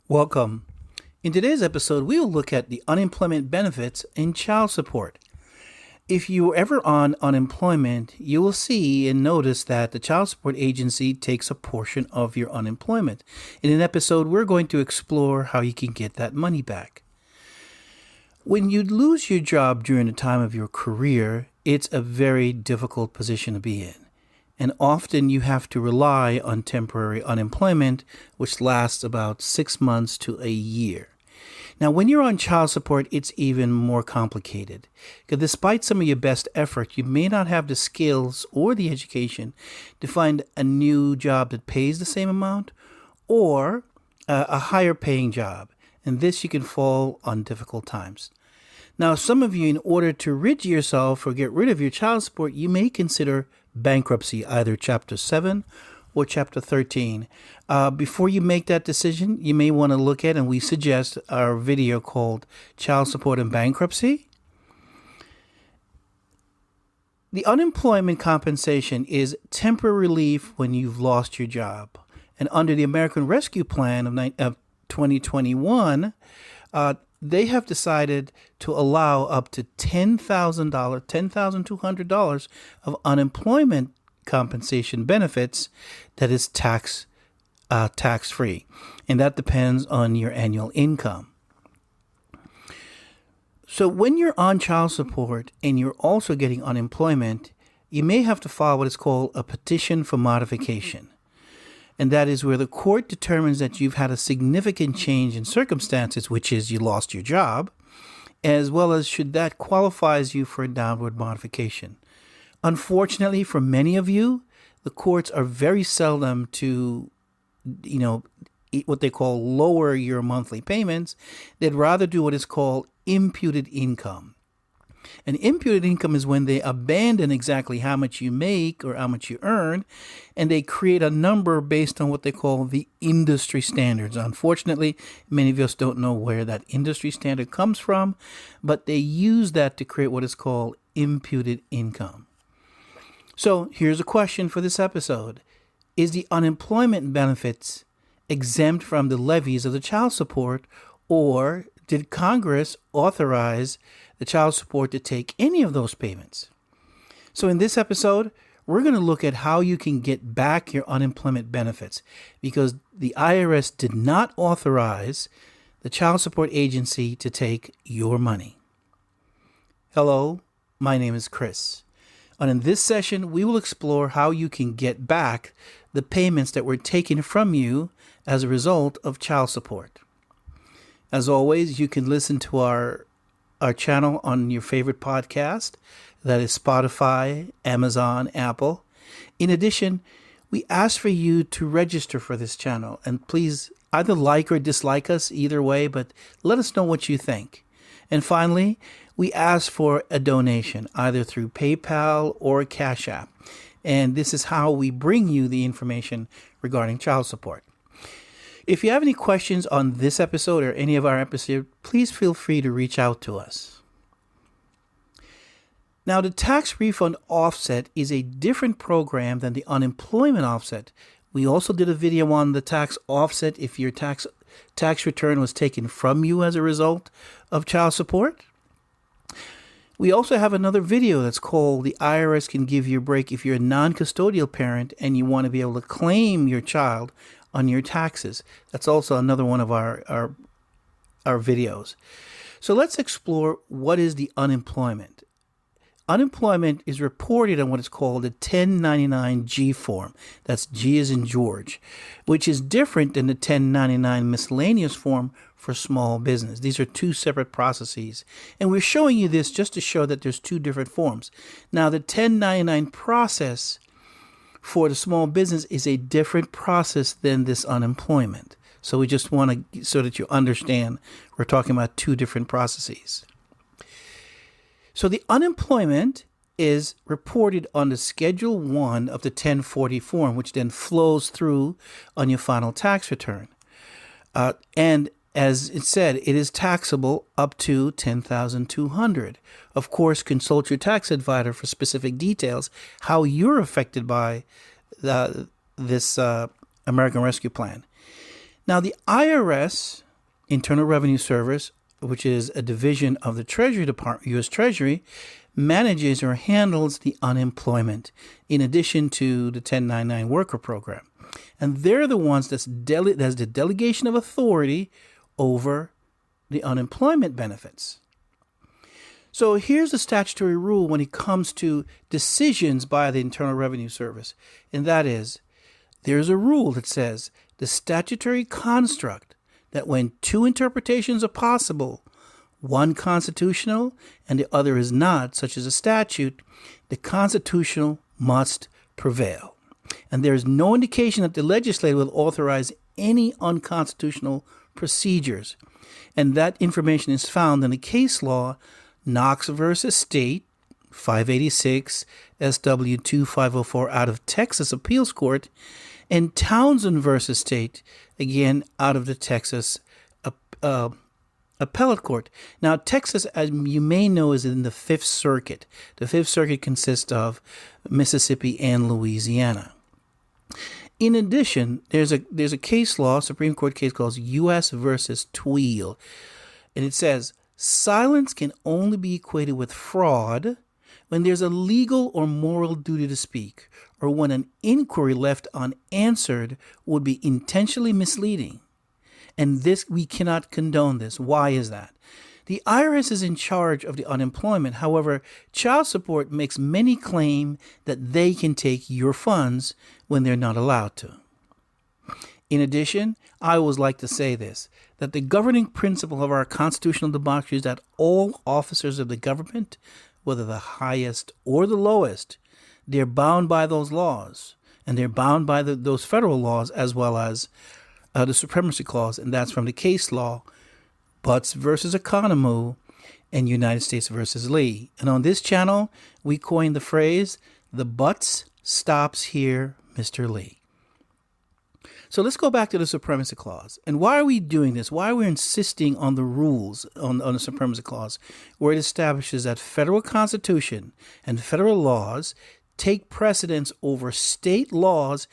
Welcome. In today's episode, we will look at the unemployment benefits and child support. If you are ever on unemployment, you will see and notice that the child support agency takes a portion of your unemployment. In an episode, we're going to explore how you can get that money back. When you lose your job during the time of your career, it's a very difficult position to be in. And often you have to rely on temporary unemployment, which lasts about 6 months to a year. Now, when you're on child support, it's even more complicated. Because despite some of your best effort, you may not have the skills or the education to find a new job that pays the same amount or a higher paying job. And this you can fall on difficult times. Now, some of you, in order to rid yourself or get rid of your child support, you may consider bankruptcy, either Chapter 7 or Chapter 13. Before you make that decision, you may want to look at, and we suggest, our video called Child Support and Bankruptcy. The unemployment compensation is temporary relief when you've lost your job. And under the American Rescue Plan of 2021, they have decided to allow up to $10,200 of unemployment compensation benefits that is tax-free. And that depends on your annual income. So when you're on child support and you're also getting unemployment, you may have to file what is called a petition for modification. And that is where the court determines that you've had a significant change in circumstances, which is you lost your job, as well as should that qualifies you for a downward modification. Unfortunately, for many of you, the courts are very seldom to, what they call lower your monthly payments. They'd rather do what is called imputed income. And imputed income is when they abandon exactly how much you make or how much you earn, and they create a number based on what they call the industry standards. Unfortunately, many of us don't know where that industry standard comes from, but they use that to create what is called imputed income. So here's a question for this episode. Is the unemployment benefits exempt from the levies of the child support, or did Congress authorize the child support to take any of those payments? So in this episode, we're going to look at how you can get back your unemployment benefits, because the IRS did not authorize the child support agency to take your money. Hello, my name is Chris. And in this session, we will explore how you can get back the payments that were taken from you as a result of child support. As always, you can listen to our channel on your favorite podcast. That is Spotify, Amazon, Apple. In addition, we ask for you to register for this channel. And please either like or dislike us, either way, but let us know what you think. And finally, we ask for a donation, either through PayPal or Cash App. And this is how we bring you the information regarding child support. If you have any questions on this episode or any of our episodes, please feel free to reach out to us. Now, the tax refund offset is a different program than the unemployment offset. We also did a video on the tax offset if your tax return was taken from you as a result of child support. We also have another video that's called The IRS Can Give You a Break if you're a non-custodial parent and you want to be able to claim your child on your taxes. That's also another one of our videos. So let's explore what is the unemployment. Unemployment is reported on what is called a 1099-G form. That's G as in George, which is different than the 1099 miscellaneous form for small business. These are two separate processes. And we're showing you this just to show that there's two different forms. Now, the 1099 process for the small business is a different process than this unemployment. So we just want to, so that you understand, we're talking about two different processes. So the unemployment is reported on the Schedule 1 of the 1040 form, which then flows through on your final tax return. And as it said, it is taxable up to $10,200. Of course, consult your tax advisor for specific details how you're affected by this American Rescue Plan. Now, the IRS, Internal Revenue Service, which is a division of the Treasury Department, U.S. Treasury, manages or handles the unemployment in addition to the 1099 worker program. And they're the ones that's the delegation of authority over the unemployment benefits. So here's the statutory rule when it comes to decisions by the Internal Revenue Service. And that is, there's a rule that says the statutory construct that when two interpretations are possible, one constitutional and the other is not, such as a statute, the constitutional must prevail. And there is no indication that the legislature will authorize any unconstitutional procedures. And that information is found in the case law Knox versus State, 586 SW 2504 out of Texas Appeals Court, and Townsend versus State, again out of the Texas Appellate Court. Now, Texas, as you may know, is in the Fifth Circuit. The Fifth Circuit consists of Mississippi and Louisiana. In addition, there's a case law, Supreme Court case called U.S. versus Tweel, and it says, silence can only be equated with fraud when there's a legal or moral duty to speak, or when an inquiry left unanswered would be intentionally misleading. And this, we cannot condone this. Why is that? The IRS is in charge of the unemployment. However, child support makes many claim that they can take your funds when they're not allowed to. In addition, I always like to say this, that the governing principle of our constitutional democracy is that all officers of the government, whether the highest or the lowest, they're bound by those laws, and they're bound by those federal laws as well as the Supremacy Clause, and that's from the case law, Butts versus Economou and United States versus Lee. And on this channel, we coined the phrase, the Butts stops here, Mr. Lee. So let's go back to the Supremacy Clause. And why are we doing this? Why are we insisting on the rules on the Supremacy Clause, where it establishes that federal constitution and federal laws take precedence over state laws,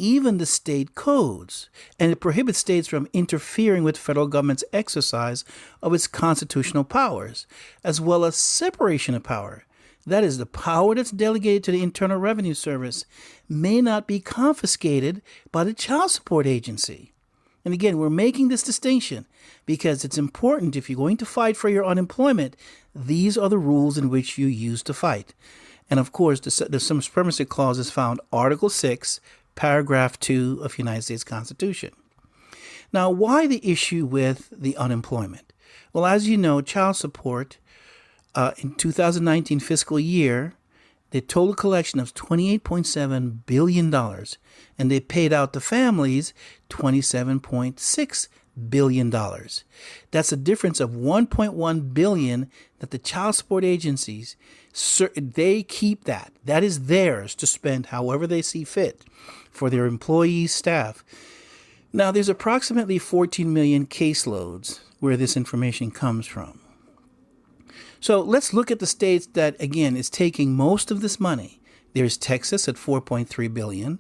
even the state codes, and it prohibits states from interfering with federal government's exercise of its constitutional powers, as well as separation of power. That is, the power that's delegated to the Internal Revenue Service may not be confiscated by the child support agency. And again, we're making this distinction because it's important if you're going to fight for your unemployment, these are the rules in which you use to fight. And of course, the Supremacy Clause is found Article 6, Paragraph 2 of the United States Constitution. Now, why the issue with the unemployment? Well, as you know, child support in 2019 fiscal year, the total collection of $28.7 billion, and they paid out to families $27.6 billion. That's a difference of $1.1 billion that the child support agencies, they keep that. That is theirs to spend however they see fit for their employees, staff. Now, there's approximately 14 million caseloads where this information comes from. So let's look at the states that, again, is taking most of this money. There's Texas at $4.3 billion,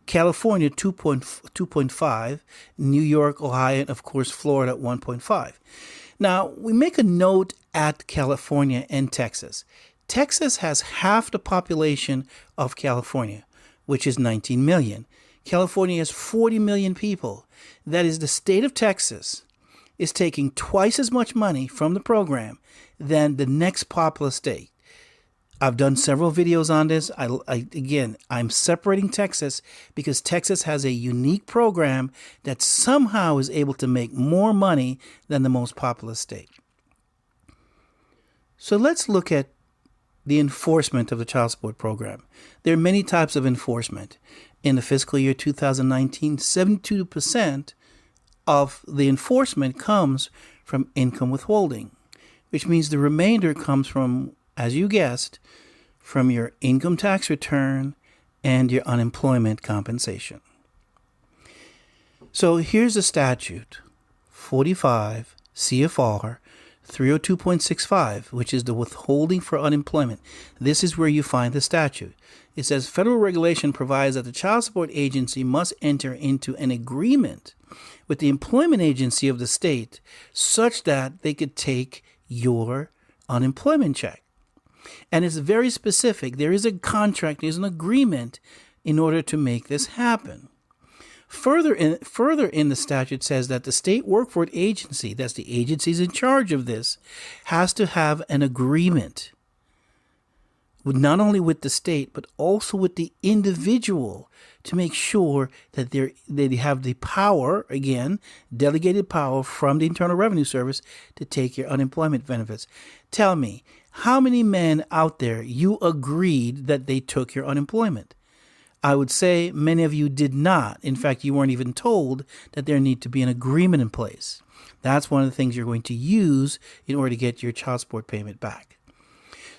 California 2.5, New York, Ohio, and of course Florida at 1.5. Now, we make a note at California and Texas. Texas has half the population of California, which is 19 million. California has 40 million people. That is, the state of Texas is taking twice as much money from the program than the next populous state. I've done several videos on this. I'm separating Texas because Texas has a unique program that somehow is able to make more money than the most populous state. So let's look at the enforcement of the child support program. There are many types of enforcement. In the fiscal year 2019, 72% of the enforcement comes from income withholding, which means the remainder comes from, as you guessed, from your income tax return and your unemployment compensation. So here's the statute, 45 CFR 302.65, which is the withholding for unemployment. This is where you find the statute. It says federal regulation provides that the child support agency must enter into an agreement with the employment agency of the state such that they could take your unemployment check. And it's very specific. There is a contract, there's an agreement in order to make this happen. Further in the statute says that the state workforce agency, that's the agencies in charge of this, has to have an agreement with not only with the state, but also with the individual to make sure that they have the power, again, delegated power from the Internal Revenue Service to take your unemployment benefits. Tell me, how many men out there you agreed that they took your unemployment? I would say many of you did not. In fact, you weren't even told that there need to be an agreement in place. That's one of the things you're going to use in order to get your child support payment back.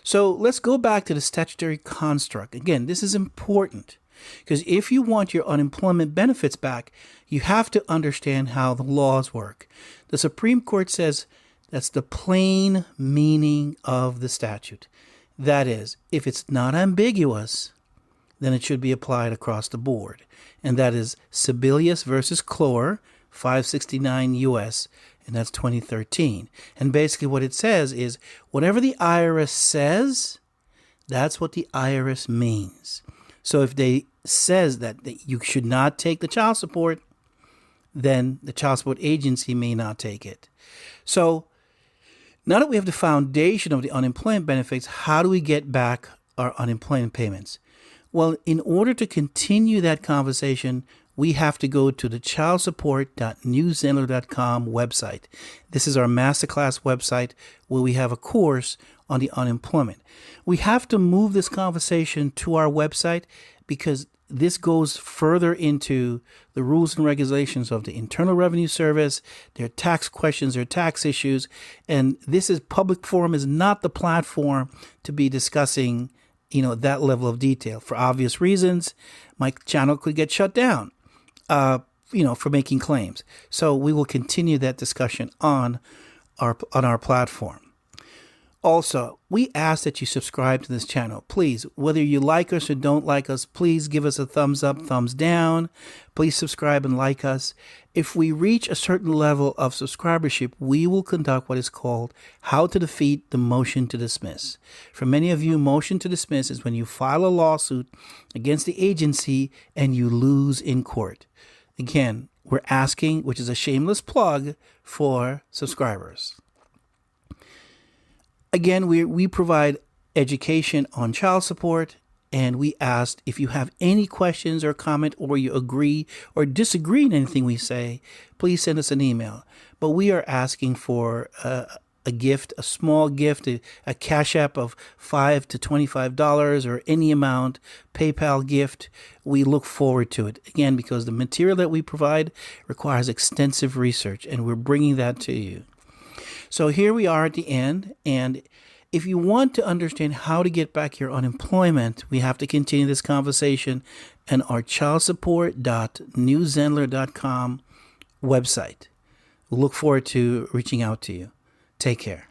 So let's go back to the statutory construct. Again, this is important because if you want your unemployment benefits back, you have to understand how the laws work. The Supreme Court says that's the plain meaning of the statute. That is, if it's not ambiguous, then it should be applied across the board. And that is Sebelius versus Clore, 569 U.S., and that's 2013. And basically what it says is whatever the IRS says, that's what the IRS means. So if they says that you should not take the child support, then the child support agency may not take it. So now that we have the foundation of the unemployment benefits, how do we get back our unemployment payments? Well, in order to continue that conversation, we have to go to the childsupport.newzenler.com website. This is our masterclass website where we have a course on the unemployment. We have to move this conversation to our website because this goes further into the rules and regulations of the Internal Revenue Service, their tax questions, their tax issues. And this is public forum is not the platform to be discussing that level of detail. For obvious reasons, my channel could get shut down, for making claims. So we will continue that discussion on our platform. Also, we ask that you subscribe to this channel. Please, whether you like us or don't like us, please give us a thumbs up, thumbs down. Please subscribe and like us. If we reach a certain level of subscribership, we will conduct what is called How to Defeat the Motion to Dismiss. For many of you, motion to dismiss is when you file a lawsuit against the agency and you lose in court. Again, we're asking, which is a shameless plug, for subscribers. Again, we provide education on child support, and we asked if you have any questions or comment, or you agree or disagree in anything we say, please send us an email. But we are asking for a gift, a small gift, a Cash App of $5 to $25 or any amount, PayPal gift. We look forward to it, again, because the material that we provide requires extensive research, and we're bringing that to you. So here we are at the end, and if you want to understand how to get back your unemployment, we have to continue this conversation on our childsupport.newzenler.com website. We'll look forward to reaching out to you. Take care.